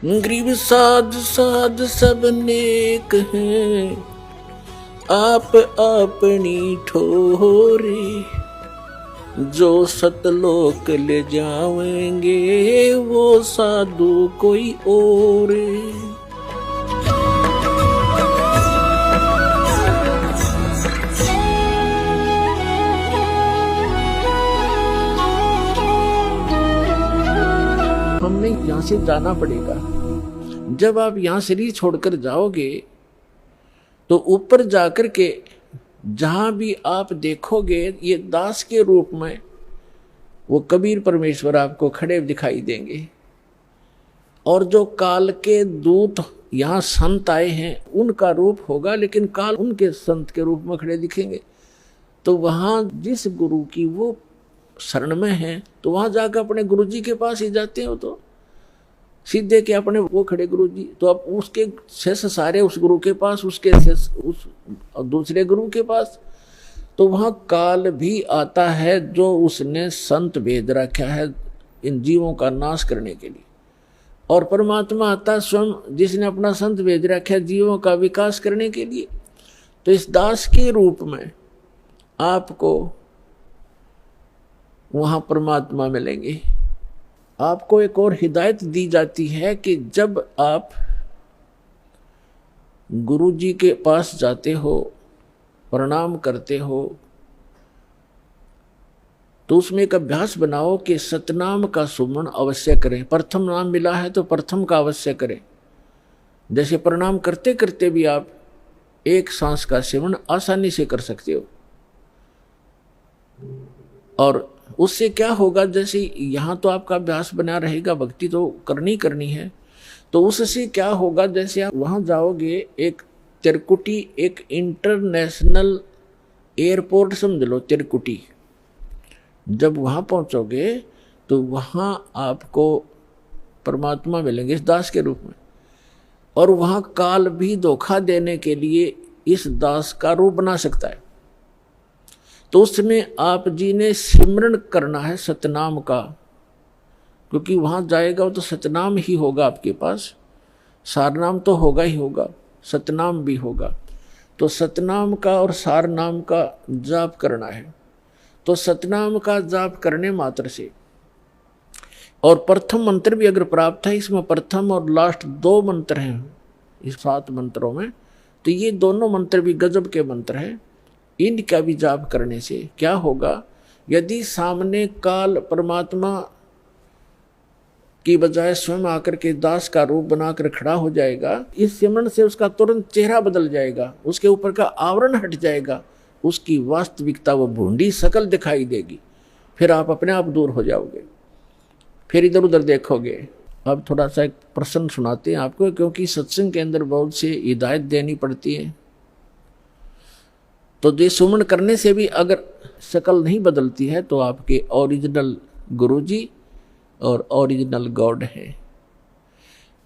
गरीब साध साध सब नेक हैं, आप अपनी ठोरे, जो सतलोक ले जाएंगे वो साधु कोई और। हमने यहाँ से जाना पड़ेगा। जब आप यहाँ शरीर छोड़कर जाओगे तो ऊपर जाकर के जहां भी आप देखोगे ये दास के रूप में वो कबीर परमेश्वर आपको खड़े दिखाई देंगे। और जो काल के दूत यहाँ संत आए हैं उनका रूप होगा, लेकिन काल उनके संत के रूप में खड़े दिखेंगे। तो वहाँ जिस गुरु की वो शरण में है तो वहाँ जाकर अपने गुरु जी के पास ही जाते हैं। वो तो सीधे के अपने वो खड़े गुरु जी, तो अब उसके शेष सारे उस गुरु के पास, उसके शेष उस दूसरे गुरु के पास। तो वहाँ काल भी आता है जो उसने संत भेज रखा है इन जीवों का नाश करने के लिए, और परमात्मा आता स्वयं जिसने अपना संत भेज रखा है जीवों का विकास करने के लिए। तो इस दास के रूप में आपको वहाँ परमात्मा मिलेंगे। आपको एक और हिदायत दी जाती है कि जब आप गुरु जी के पास जाते हो, प्रणाम करते हो, तो उसमें एक अभ्यास बनाओ कि सतनाम का सुमन अवश्य करें। प्रथम नाम मिला है तो प्रथम का अवश्य करें। जैसे प्रणाम करते करते भी आप एक सांस का सेवन आसानी से कर सकते हो। और उससे क्या होगा, जैसे यहाँ तो आपका अभ्यास बना रहेगा, भक्ति तो करनी है, तो उससे क्या होगा, जैसे आप वहाँ जाओगे, एक तिरकुटी एक इंटरनेशनल एयरपोर्ट समझ लो तिरकुटी, जब वहाँ पहुँचोगे तो वहाँ आपको परमात्मा मिलेंगे इस दास के रूप में। और वहाँ काल भी धोखा देने के लिए इस दास का रूप बना सकता है। तो उसमें आप जी ने सिमरन करना है सतनाम का, क्योंकि वहाँ जाएगा तो सतनाम ही होगा आपके पास, सारनाम तो होगा ही होगा, सतनाम भी होगा। तो सतनाम का और सारनाम का जाप करना है। तो सतनाम का जाप करने मात्र से, और प्रथम मंत्र भी अगर प्राप्त है, इसमें प्रथम और लास्ट 2 मंत्र हैं इस 7 मंत्रों में, तो ये दोनों मंत्र भी गजब के मंत्र हैं। इनका भी जाप करने से क्या होगा, यदि सामने काल परमात्मा की बजाय स्वयं आकर के दास का रूप बनाकर खड़ा हो जाएगा, इस सिमरन से उसका तुरंत चेहरा बदल जाएगा, उसके ऊपर का आवरण हट जाएगा, उसकी वास्तविकता वो भूंडी शकल दिखाई देगी। फिर आप अपने आप दूर हो जाओगे, फिर इधर उधर देखोगे। अब थोड़ा सा एक प्रश्न सुनाते हैं आपको, क्योंकि सत्संग के अंदर बहुत से हिदायत देनी पड़ती है। तो ये सुमन करने से भी अगर शकल नहीं बदलती है तो आपके ओरिजिनल गुरुजी और ओरिजिनल गॉड है।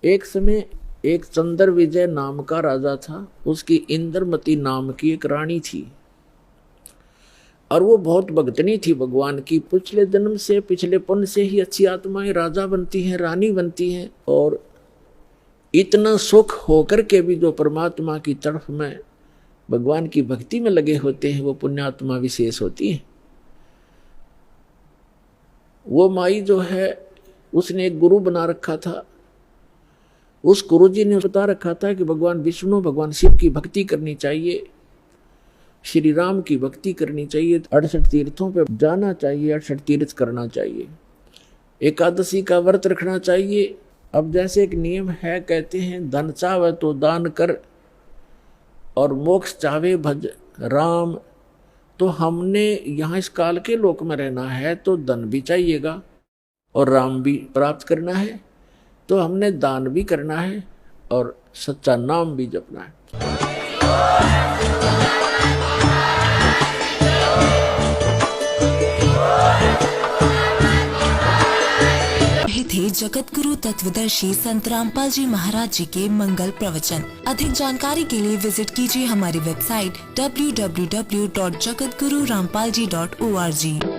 एक समय एक चंद्र विजय नाम का राजा था, उसकी इंद्रमती नाम की एक रानी थी, और वो बहुत भक्तनी थी भगवान की। पिछले जन्म से, पिछले पुण्य से ही अच्छी आत्माएं राजा बनती हैं, रानी बनती हैं, और इतना सुख होकर के भी जो परमात्मा की तरफ में भगवान की भक्ति में लगे होते हैं वो पुण्यात्मा विशेष होती है। वो माई जो है उसने एक गुरु बना रखा था। उस गुरु जी ने बता रखा था कि भगवान विष्णु, भगवान शिव की भक्ति करनी चाहिए, श्री राम की भक्ति करनी चाहिए, 68 तीर्थों पे जाना चाहिए, 68 तीर्थ करना चाहिए, एकादशी का व्रत रखना चाहिए। अब जैसे एक नियम है, कहते हैं धन चाहे तो दान कर और मोक्ष चाहे भज राम। तो हमने यहाँ इस काल के लोक में रहना है तो धन भी चाहिएगा और राम भी प्राप्त करना है, तो हमने दान भी करना है और सच्चा नाम भी जपना है। थे जगत गुरु तत्वदर्शी संत रामपाल जी महाराज जी के मंगल प्रवचन। अधिक जानकारी के लिए विजिट कीजिए हमारी वेबसाइट www.jagatgururampalji.org।